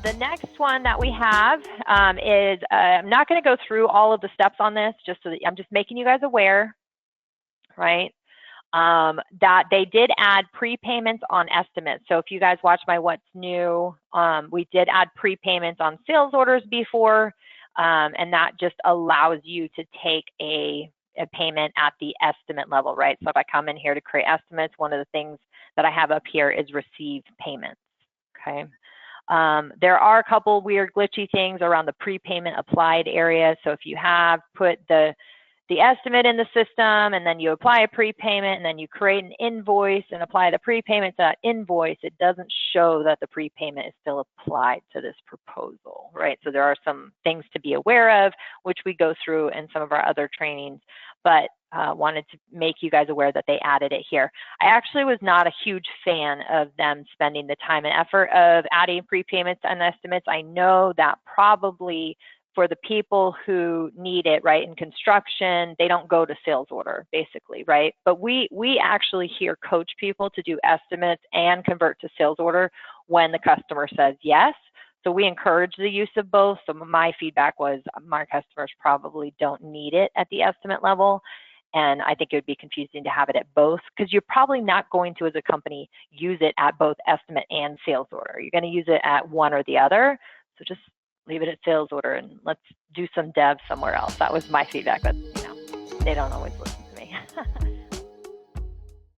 The next one that we have is, I'm not going to go through all of the steps on this, just so that I'm just making you guys aware, right, that they did add prepayments on estimates. So if you guys watch my What's New, we did add prepayments on sales orders before, and that just allows you to take a payment at the estimate level, right? So if I come in here to create estimates, one of the things that I have up here is received payments, okay? There are a couple weird glitchy things around the prepayment applied area. So if you have put the estimate in the system and then you apply a prepayment and then you create an invoice and apply the prepayment to that invoice, it doesn't show that the prepayment is still applied to this proposal, right? So there are some things to be aware of, which we go through in some of our other trainings, but wanted to make you guys aware that they added it here. I actually was not a huge fan of them spending the time and effort of adding prepayments and estimates. I know that probably for the people who need it, right, in construction, they don't go to sales order, basically, right? But we actually here coach people to do estimates and convert to sales order when the customer says yes. So we encourage the use of both. So my feedback was my customers probably don't need it at the estimate level. And I think it would be confusing to have it at both, because you're probably not going to, as a company, use it at both estimate and sales order. You're going to use it at one or the other. So just leave it at sales order and let's do some dev somewhere else. That was my feedback, but you know, they don't always listen.